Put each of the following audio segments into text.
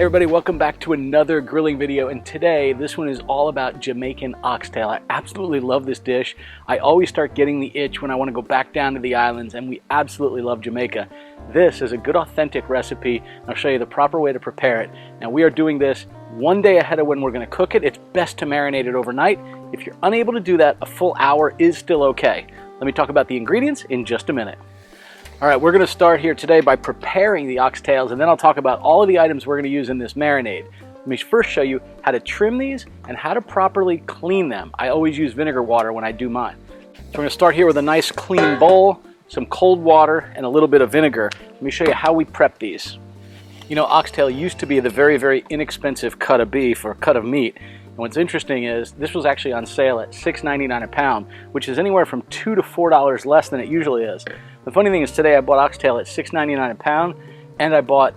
everybody, welcome back to another grilling video, and today this one is all about Jamaican oxtail. I absolutely love this dish. I always start getting the itch when I want to go back down to the islands, and we absolutely love Jamaica. This is a good authentic recipe, and I'll show you the proper way to prepare it. Now we are doing this one day ahead of when we're going to cook it. It's best to marinate it overnight. If you're unable to do that, a full hour is still okay. Let me talk about the ingredients in just a minute. All right, we're going to start here today by preparing the oxtails, and then I'll talk about all of the items we're going to use in this marinade. Let me first show you how to trim these and how to properly clean them. I always use vinegar water when I do mine. So we're going to start here with a nice clean bowl, some cold water, and a little bit of vinegar. Let me show you how we prep these. You know, oxtail used to be the very, very inexpensive cut of beef or cut of meat. And what's interesting is this was actually on sale at $6.99 a pound, which is anywhere from $2 to $4 less than it usually is. The funny thing is today I bought oxtail at $6.99 a pound, and I bought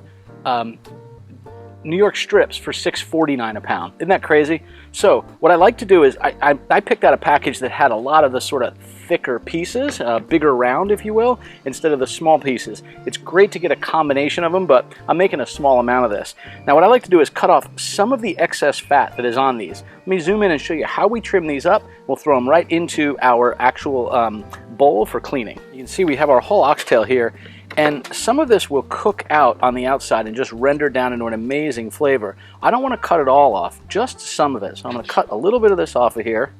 New York strips for $6.49 a pound. Isn't that crazy? So what I like to do is I picked out a package that had a lot of the sort of thicker pieces, bigger round if you will, instead of the small pieces. It's great to get a combination of them, but I'm making a small amount of this. Now what I like to do is cut off some of the excess fat that is on these. Let me zoom in and show you how we trim these up. We'll throw them right into our actual bowl for cleaning. You can see we have our whole oxtail here, and some of this will cook out on the outside and just render down into an amazing flavor. I don't want to cut it all off, just some of it. So I'm going to cut a little bit of this off of here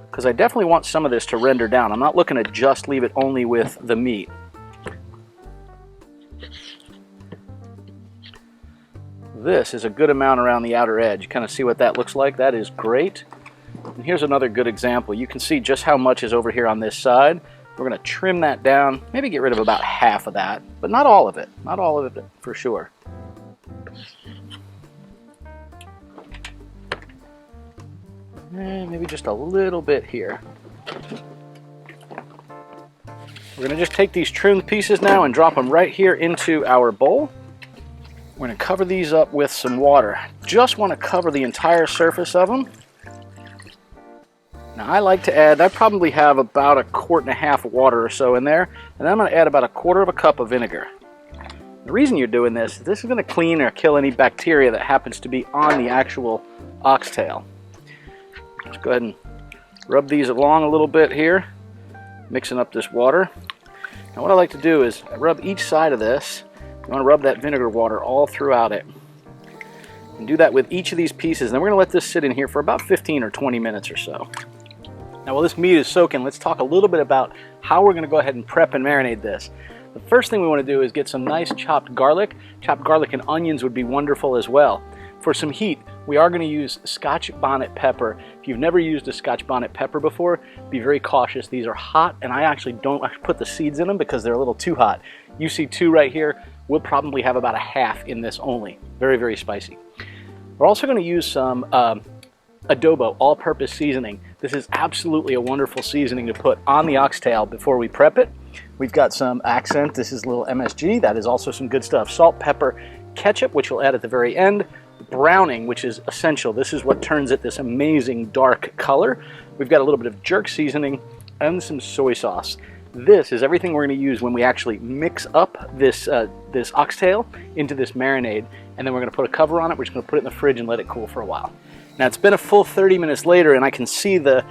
because I definitely want some of this to render down. I'm not looking to just leave it only with the meat. This is a good amount around the outer edge. You kind of see what that looks like. That is great. And here's another good example. You can see just how much is over here on this side. We're going to trim that down, maybe get rid of about half of that, but not all of it. Not all of it for sure. And maybe just a little bit here. We're going to just take these trimmed pieces now and drop them right here into our bowl. We're going to cover these up with some water. Just want to cover the entire surface of them. Now I like to add, I probably have about 1.5 quarts of water or so in there, and then I'm going to add about 1/4 cup of vinegar. The reason you're doing this is going to clean or kill any bacteria that happens to be on the actual oxtail. Just go ahead and rub these along a little bit here, mixing up this water. Now what I like to do is I rub each side of this. You want to rub that vinegar water all throughout it. And do that with each of these pieces. And then we're going to let this sit in here for about 15 or 20 minutes or so. Now while this meat is soaking, let's talk a little bit about how we're going to go ahead and prep and marinate this. The first thing we want to do is get some nice chopped garlic. Chopped garlic and onions would be wonderful as well. For some heat, we are going to use Scotch bonnet pepper. If you've never used a Scotch bonnet pepper before, be very cautious. These are hot, and I actually don't put the seeds in them because they're a little too hot. You see 2 right here. We'll probably have about 1/2 in this only. Very, very spicy. We're also going to use some adobo, all-purpose seasoning. This is absolutely a wonderful seasoning to put on the oxtail before we prep it. We've got some accent. This is a little MSG. That is also some good stuff. Salt, pepper, ketchup, which we'll add at the very end. Browning, which is essential. This is what turns it this amazing dark color. We've got a little bit of jerk seasoning and some soy sauce. This is everything we're going to use when we actually mix up this oxtail into this marinade, and then we're going to put a cover on it. We're just going to put it in the fridge and let it cool for a while. Now it's been a full 30 minutes later, and I can see the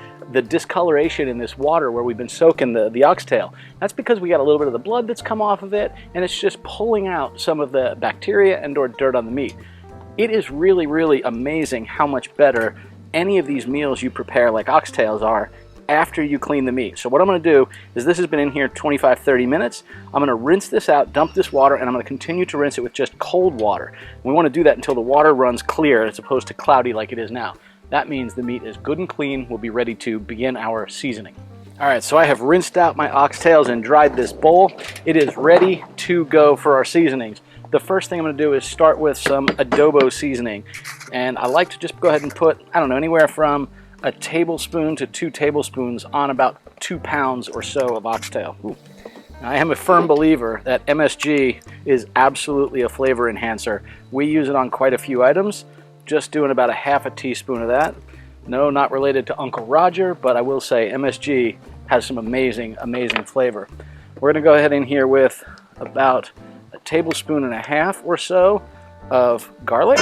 discoloration in this water where we've been soaking the oxtail. That's because we got a little bit of the blood that's come off of it, and it's just pulling out some of the bacteria and or dirt on the meat. It is really, really amazing how much better any of these meals you prepare like oxtails are after you clean the meat. So what I'm going to do is, this has been in here 25-30 minutes. I'm going to rinse this out, dump this water, and I'm going to continue to rinse it with just cold water. And we want to do that until the water runs clear as opposed to cloudy like it is now. That means the meat is good and clean. We'll be ready to begin our seasoning. Alright, so I have rinsed out my oxtails and dried this bowl. It is ready to go for our seasonings. The first thing I'm going to do is start with some adobo seasoning. And I like to just go ahead and put, I don't know, anywhere from 1 tablespoon to 2 tablespoons on about 2 pounds or so of oxtail. Ooh. I am a firm believer that MSG is absolutely a flavor enhancer. We use it on quite a few items. Just doing about 1/2 teaspoon of that. No, not related to Uncle Roger, but I will say MSG has some amazing, amazing flavor. We're going to go ahead in here with about 1.5 tablespoons or so of garlic.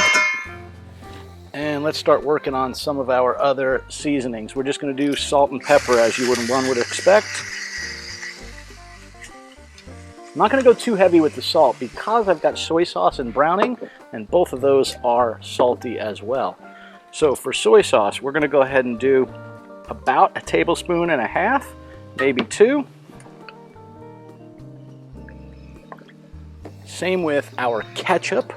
And let's start working on some of our other seasonings. We're just going to do salt and pepper as one would expect. I'm not going to go too heavy with the salt because I've got soy sauce and browning, and both of those are salty as well. So for soy sauce, we're going to go ahead and do about 1.5 tablespoons, maybe 2. Same with our ketchup.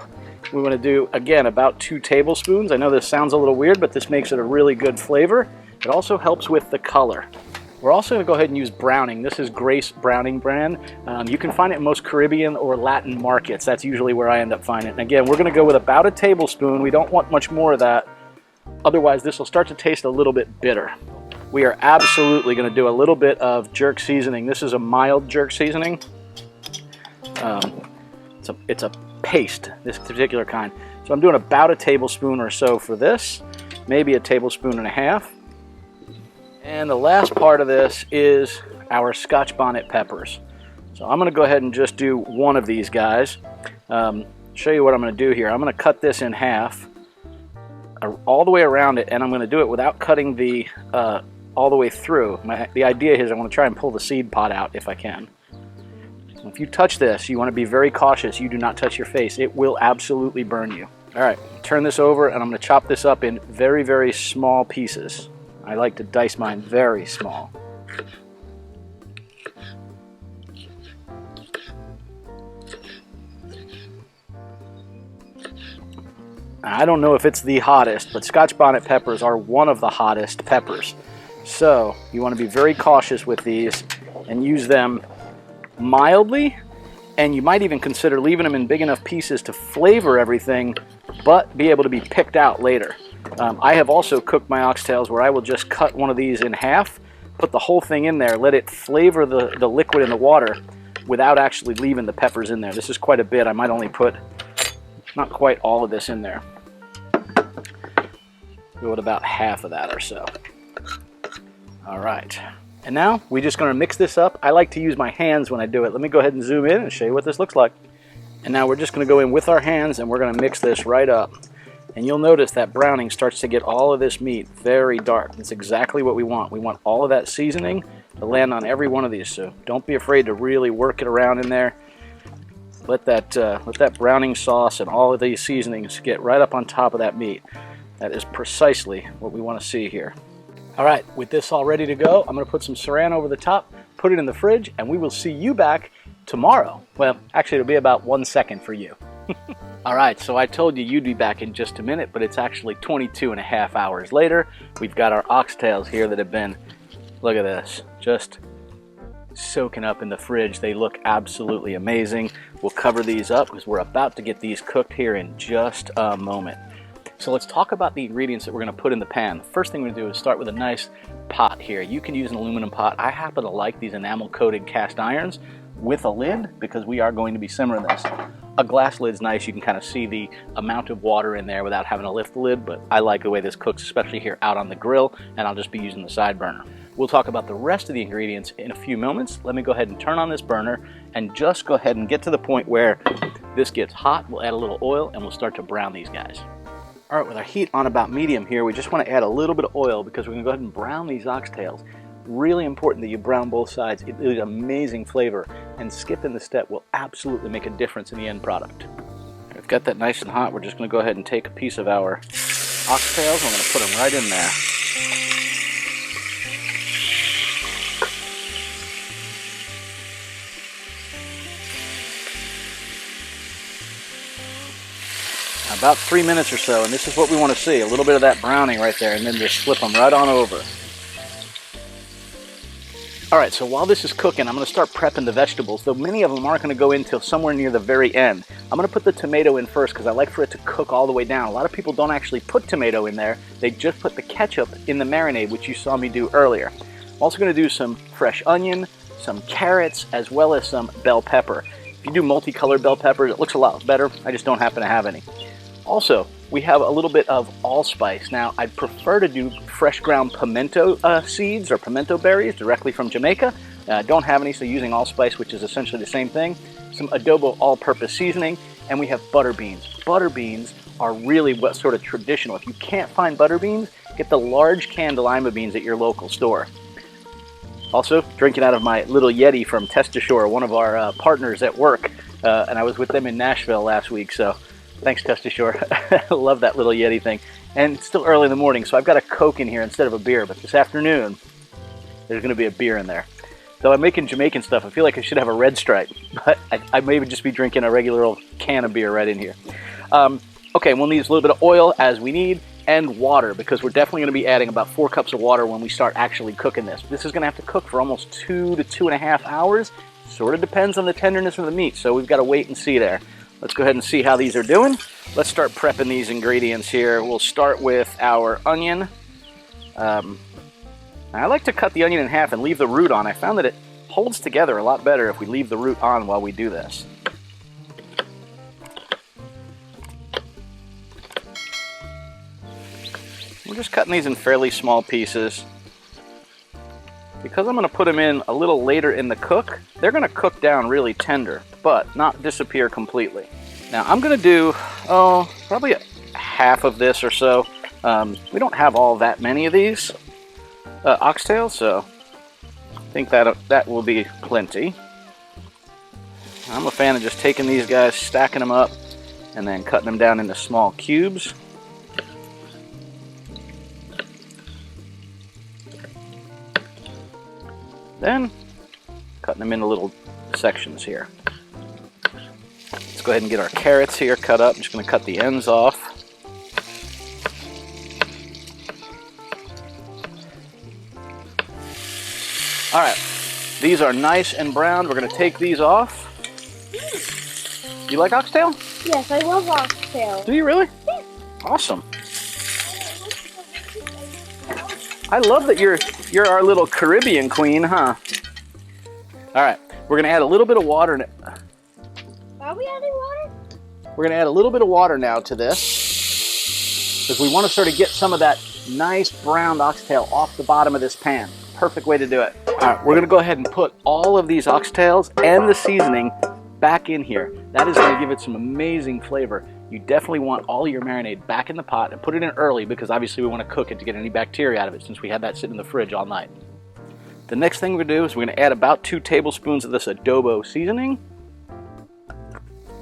We want to do, again, about 2 tablespoons. I know this sounds a little weird, but this makes it a really good flavor. It also helps with the color. We're also going to go ahead and use browning. This is Grace Browning brand. You can find it in most Caribbean or Latin markets. That's usually where I end up finding it. And again, we're going to go with about 1 tablespoon. We don't want much more of that. Otherwise, this will start to taste a little bit bitter. We are absolutely going to do a little bit of jerk seasoning. This is a mild jerk seasoning. It's a paste, this particular kind. So I'm doing about 1 tablespoon or so for this, maybe 1.5 tablespoons. And the last part of this is our Scotch bonnet peppers. So I'm going to go ahead and just do one of these guys. Show you what I'm going to do here. I'm going to cut this in half all the way around it, and I'm going to do it without cutting the all the way through. The idea is I want to try and pull the seed pod out if I can. So if you touch this, you want to be very cautious. You do not touch your face. It will absolutely burn you. All right, turn this over, and I'm going to chop this up in very, very small pieces. I like to dice mine very small. I don't know if it's the hottest, but Scotch bonnet peppers are one of the hottest peppers. So you want to be very cautious with these and use them mildly, and you might even consider leaving them in big enough pieces to flavor everything, but be able to be picked out later. I have also cooked my oxtails where I will just cut one of these in half, put the whole thing in there, let it flavor the liquid in the water without actually leaving the peppers in there. This is quite a bit. I might only put not quite all of this in there. Go with about half of that or so. All right. And now we're just going to mix this up. I like to use my hands when I do it. Let me go ahead and zoom in and show you what this looks like. And now we're just going to go in with our hands and we're going to mix this right up. And you'll notice that browning starts to get all of this meat very dark. That's exactly what we want. We want all of that seasoning to land on every one of these. So don't be afraid to really work it around in there. Let that browning sauce and all of these seasonings get right up on top of that meat. That is precisely what we want to see here. All right, with this all ready to go, I'm going to put some saran over the top, put it in the fridge, and we will see you back tomorrow. Well, actually, it'll be about 1 second for you. All right, so I told you you'd be back in just a minute, but it's actually 22.5 hours later. We've got our oxtails here that have been, look at this, just soaking up in the fridge. They look absolutely amazing. We'll cover these up because we're about to get these cooked here in just a moment. So let's talk about the ingredients that we're going to put in the pan. The first thing we're going to do is start with a nice pot here. You can use an aluminum pot. I happen to like these enamel-coated cast irons with a lid because we are going to be simmering this. A glass lid's nice. You can kind of see the amount of water in there without having to lift the lid, but I like the way this cooks, especially here out on the grill, and I'll just be using the side burner. We'll talk about the rest of the ingredients in a few moments. Let me go ahead and turn on this burner and just go ahead and get to the point where this gets hot. We'll add a little oil and we'll start to brown these guys. All right, with our heat on about medium here, we just want to add a little bit of oil because we're going to go ahead and brown these oxtails. Really important that you brown both sides. It is amazing flavor, and skipping the step will absolutely make a difference in the end product. We've got that nice and hot. We're just going to go ahead and take a piece of our oxtails and we're going to put them right in there. About 3 minutes or so, and this is what we want to see, a little bit of that browning right there, and then just flip them right on over. All right, so while this is cooking, I'm going to start prepping the vegetables, though many of them aren't going to go in until somewhere near the very end. I'm going to put the tomato in first because I like for it to cook all the way down. A lot of people don't actually put tomato in there. They just put the ketchup in the marinade, which you saw me do earlier. I'm also going to do some fresh onion, some carrots, as well as some bell pepper. If you do multicolored bell peppers, it looks a lot better. I just don't happen to have any. Also, we have a little bit of allspice. Now, I'd prefer to do fresh ground pimento seeds or pimento berries directly from Jamaica. Don't have any, so using allspice, which is essentially the same thing. Some adobo all-purpose seasoning, and we have butter beans. Butter beans are really what sort of traditional. If you can't find butter beans, get the large canned lima beans at your local store. Also, drinking out of my little Yeti from Testashore, one of our partners at work, and I was with them in Nashville last week, so thanks Testashore. I love that little Yeti thing. And it's still early in the morning, so I've got a Coke in here instead of a beer, but this afternoon, there's going to be a beer in there. Though I'm making Jamaican stuff, I feel like I should have a red stripe, but I may just be drinking a regular old can of beer right in here. Okay, we'll need a little bit of oil as we need, and water, because we're definitely going to be adding about 4 cups of water when we start actually cooking this. This is going to have to cook for almost 2 to 2.5 hours. Sort of depends on the tenderness of the meat, so we've got to wait and see there. Let's go ahead and see how these are doing. Let's start prepping these ingredients here. We'll start with our onion. I like to cut the onion in half and leave the root on. I found that it holds together a lot better if we leave the root on while we do this. We're just cutting these in fairly small pieces. Because I'm going to put them in a little later in the cook, they're going to cook down really tender, but not disappear completely. Now I'm going to do, probably half of this or so. We don't have all that many of these oxtails, so I think that will be plenty. I'm a fan of just taking these guys, stacking them up, and then cutting them down into small cubes. Then cutting them into little sections here. Let's go ahead and get our carrots here cut up. I'm just going to cut the ends off. All right, these are nice and brown. We're going to take these off. You like oxtail? Yes, I love oxtail. Do you really? Yeah. Awesome. I love that you're our little Caribbean queen, huh? All right, we're gonna add a little bit of water. Are we adding water? We're gonna add a little bit of water now to this because we want to sort of get some of that nice browned oxtail off the bottom of this pan. Perfect way to do it. All right, we're gonna go ahead and put all of these oxtails and the seasoning back in here. That is gonna give it some amazing flavor. You definitely want all your marinade back in the pot and put it in early because obviously we want to cook it to get any bacteria out of it since we had that sitting in the fridge all night. The next thing we're going to do is we're going to add about 2 tablespoons of this adobo seasoning.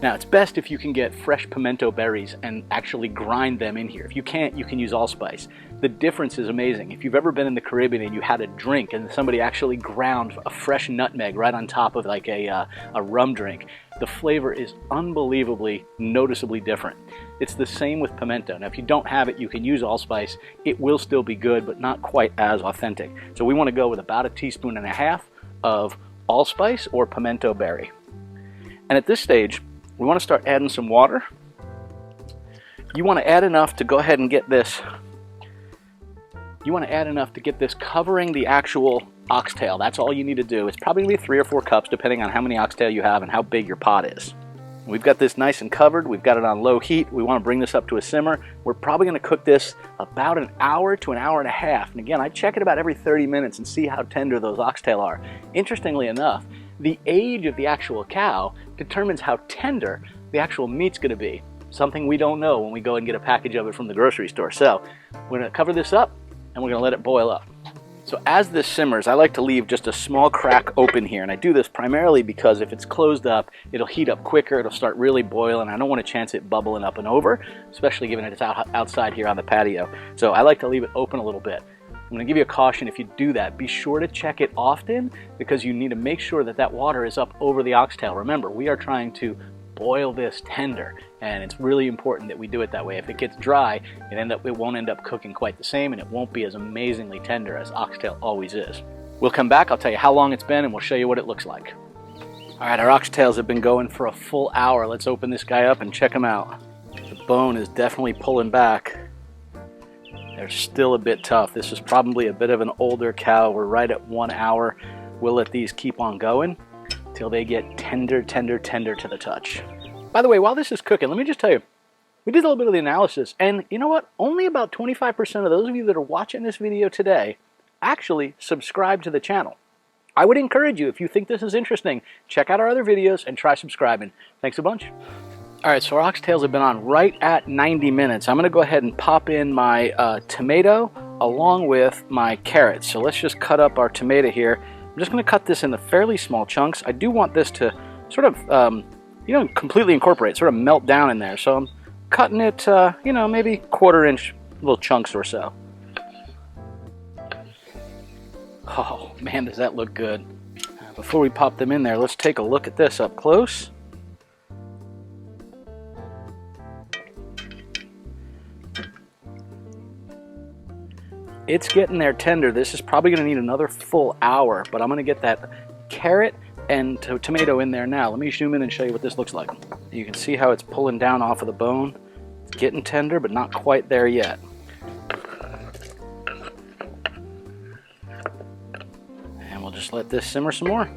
Now it's best if you can get fresh pimento berries and actually grind them in here. If you can't, you can use allspice. The difference is amazing. If you've ever been in the Caribbean and you had a drink and somebody actually ground a fresh nutmeg right on top of like a rum drink, the flavor is unbelievably, noticeably different. It's the same with pimento. Now if you don't have it, you can use allspice. It will still be good, but not quite as authentic. So we want to go with about 1.5 teaspoons of allspice or pimento berry. And at this stage, we want to start adding some water. You want to add enough to go ahead and get this. You want to add enough to get this covering the actual oxtail. That's all you need to do. It's probably going to be 3 or 4 cups depending on how many oxtail you have and how big your pot is. We've got this nice and covered. We've got it on low heat. We want to bring this up to a simmer. We're probably going to cook this about 1 hour to 1.5 hours. And again, I check it about every 30 minutes and see how tender those oxtail are. Interestingly enough, the age of the actual cow determines how tender the actual meat's going to be. Something we don't know when we go and get a package of it from the grocery store. So we're going to cover this up and we're going to let it boil up. So as this simmers, I like to leave just a small crack open here, and I do this primarily because if it's closed up, it'll heat up quicker, it'll start really boiling. I don't want to chance it bubbling up and over, especially given that it's outside here on the patio. So I like to leave it open a little bit. I'm going to give you a caution. If you do that, be sure to check it often because you need to make sure that that water is up over the oxtail. Remember, we are trying to boil this tender, and it's really important that we do it that way. If it gets dry, it won't end up cooking quite the same, and it won't be as amazingly tender as oxtail always is. We'll come back, I'll tell you how long it's been, and we'll show you what it looks like. All right, our oxtails have been going for a full hour. Let's open this guy up and check him out. The bone is definitely pulling back. They're still a bit tough. This is probably a bit of an older cow. We're right at 1 hour. We'll let these keep on going till they get tender, tender, tender to the touch. By the way, while this is cooking, let me just tell you, we did a little bit of the analysis, and you know what? Only about 25% of those of you that are watching this video today actually subscribe to the channel. I would encourage you, if you think this is interesting, check out our other videos and try subscribing. Thanks a bunch. All right, so our oxtails have been on right at 90 minutes. I'm going to go ahead and pop in my tomato along with my carrots. So let's just cut up our tomato here. I'm just going to cut this into fairly small chunks. I do want this to sort of, completely incorporate, sort of melt down in there. So I'm cutting it, maybe 1/4 inch little chunks or so. Oh, man, does that look good. Before we pop them in there, let's take a look at this up close. It's getting there tender. This is probably going to need another full hour, but I'm going to get that carrot and tomato in there now. Let me zoom in and show you what this looks like. You can see how it's pulling down off of the bone. It's getting tender, but not quite there yet. And we'll just let this simmer some more.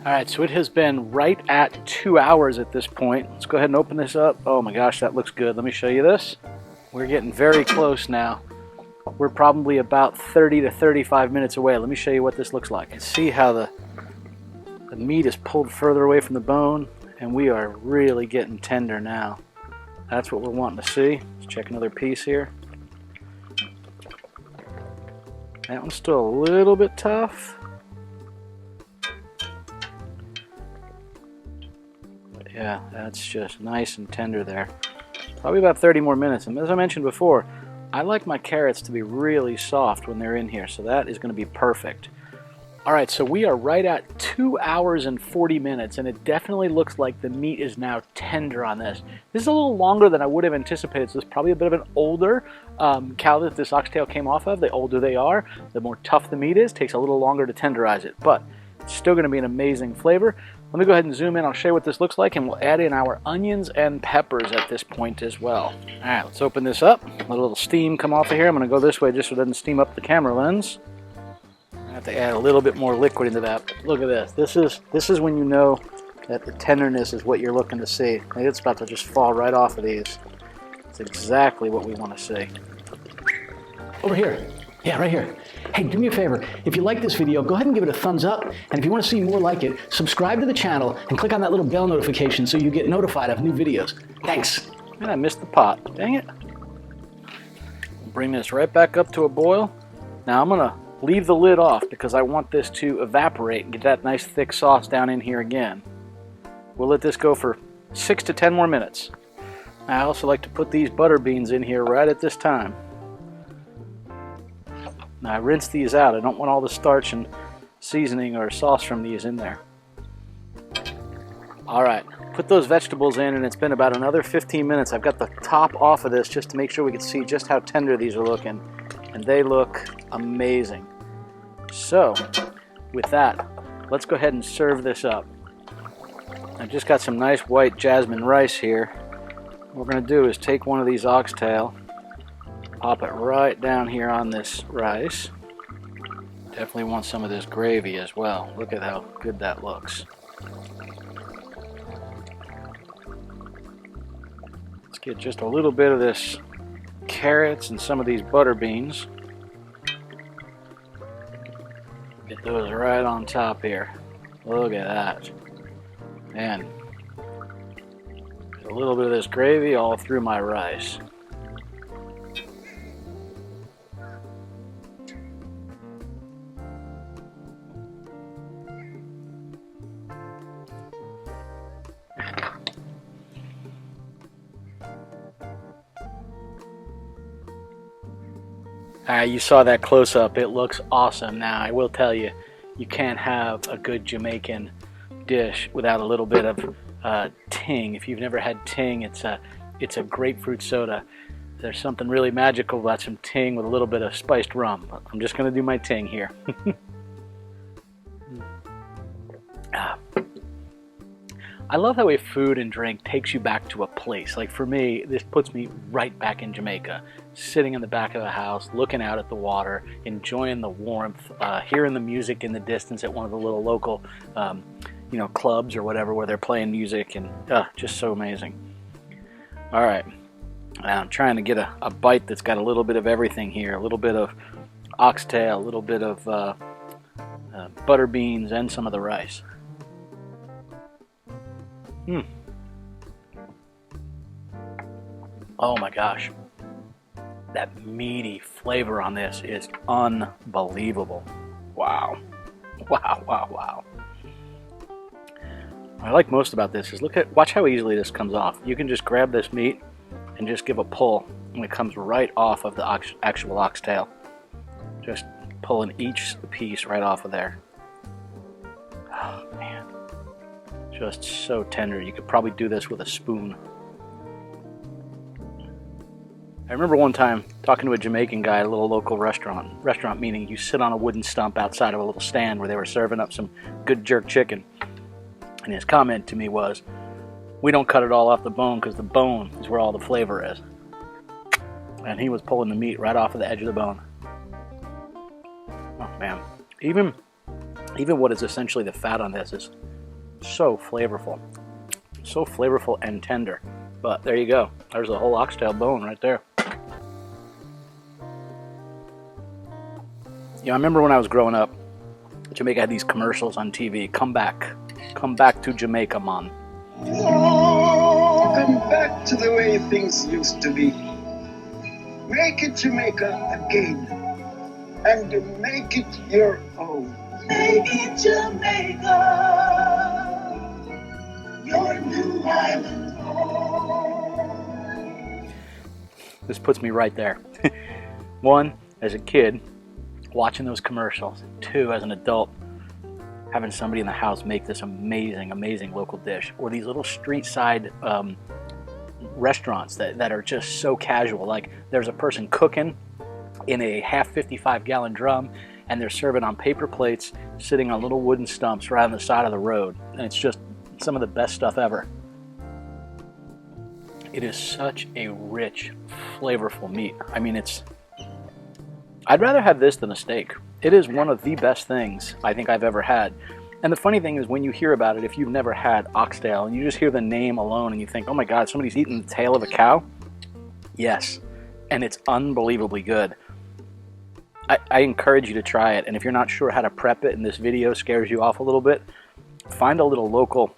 All right, so it has been right at 2 hours at this point. Let's go ahead and open this up. Oh my gosh, that looks good. Let me show you this. We're getting very close now. We're probably about 30 to 35 minutes away. Let me show you what this looks like. See how the meat is pulled further away from the bone, and we are really getting tender now. That's what we're wanting to see. Let's check another piece here. That one's still a little bit tough. But yeah, that's just nice and tender there. Probably about 30 more minutes. And as I mentioned before, I like my carrots to be really soft when they're in here, so that is going to be perfect. All right, so we are right at 2 hours and 40 minutes, and it definitely looks like the meat is now tender on this. This is a little longer than I would have anticipated, so it's probably a bit of an older cow that this oxtail came off of. The older they are, the more tough the meat is. Takes a little longer to tenderize it, but it's still going to be an amazing flavor. Let me go ahead and zoom in. I'll show you what this looks like, and we'll add in our onions and peppers at this point as well. All right, let's open this up. Let a little steam come off of here. I'm going to go this way just so it doesn't steam up the camera lens. I have to add a little bit more liquid into that. Look at this. This is when you know that the tenderness is what you're looking to see. It's about to just fall right off of these. It's exactly what we want to see. Over here. Yeah, right here. Hey, do me a favor. If you like this video, go ahead and give it a thumbs up. And if you want to see more like it, subscribe to the channel and click on that little bell notification so you get notified of new videos. Thanks. And I missed the pot. Dang it. Bring this right back up to a boil. Now I'm going to leave the lid off because I want this to evaporate and get that nice thick sauce down in here again. We'll let this go for 6 to 10 more minutes. I also like to put these butter beans in here right at this time. Now I rinse these out. I don't want all the starch and seasoning or sauce from these in there. All right, put those vegetables in, and it's been about another 15 minutes. I've got the top off of this just to make sure we can see just how tender these are looking, and they look amazing. So, with that, let's go ahead and serve this up. I've just got some nice white jasmine rice here. What we're going to do is take one of these oxtail, pop it right down here on this rice. Definitely want some of this gravy as well. Look at how good that looks. Let's get just a little bit of this carrots and some of these butter beans. Get those right on top here. Look at that. Man, a little bit of this gravy all through my rice. You saw that close-up. It looks awesome. Now, I will tell you, you can't have a good Jamaican dish without a little bit of ting. If you've never had ting, it's a grapefruit soda. There's something really magical about some ting with a little bit of spiced rum. I'm just going to do my ting here. I love how a food and drink takes you back to a place. Like for me, this puts me right back in Jamaica, sitting in the back of the house, looking out at the water, enjoying the warmth, hearing the music in the distance at one of the little local, clubs or whatever where they're playing music, and just so amazing. All right, now I'm trying to get a bite that's got a little bit of everything here, a little bit of oxtail, a little bit of butter beans, and some of the rice. Oh my gosh. That meaty flavor on this is unbelievable. Wow. Wow, wow, wow. What I like most about this is watch how easily this comes off. You can just grab this meat and just give a pull, and it comes right off of the actual oxtail. Just pulling each piece right off of there. Oh man, just so tender. You could probably do this with a spoon. I remember one time talking to a Jamaican guy at a little local restaurant. Restaurant meaning you sit on a wooden stump outside of a little stand where they were serving up some good jerk chicken. And his comment to me was, we don't cut it all off the bone because the bone is where all the flavor is. And he was pulling the meat right off of the edge of the bone. Oh man, even what is essentially the fat on this is so flavorful and tender. But there you go, there's a whole oxtail bone right there. You know, I remember when I was growing up, Jamaica had these commercials on TV. Come back to Jamaica, man. Come back to the way things used to be. Make it Jamaica again, and make it your own. Make it Jamaica, your new island home. This puts me right there. One, as a kid, watching those commercials. Two, as an adult, having somebody in the house make this amazing local dish. Or these little street side restaurants that are just so casual. Like there's a person cooking in a half 55-gallon drum, and they're serving on paper plates, sitting on little wooden stumps right on the side of the road. And it's just some of the best stuff ever. It is such a rich, flavorful meat. I mean, I'd rather have this than a steak. It is one of the best things I think I've ever had. And the funny thing is, when you hear about it, if you've never had oxtail and you just hear the name alone and you think, oh my God, somebody's eating the tail of a cow? Yes, and it's unbelievably good. I encourage you to try it, and if you're not sure how to prep it and this video scares you off a little bit, find a little local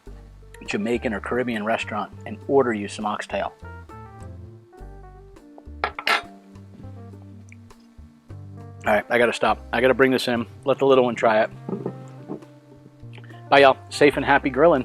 Jamaican or Caribbean restaurant and order you some oxtail. All right, I gotta stop. I gotta bring this in. Let the little one try it. Bye, y'all. Safe and happy grilling.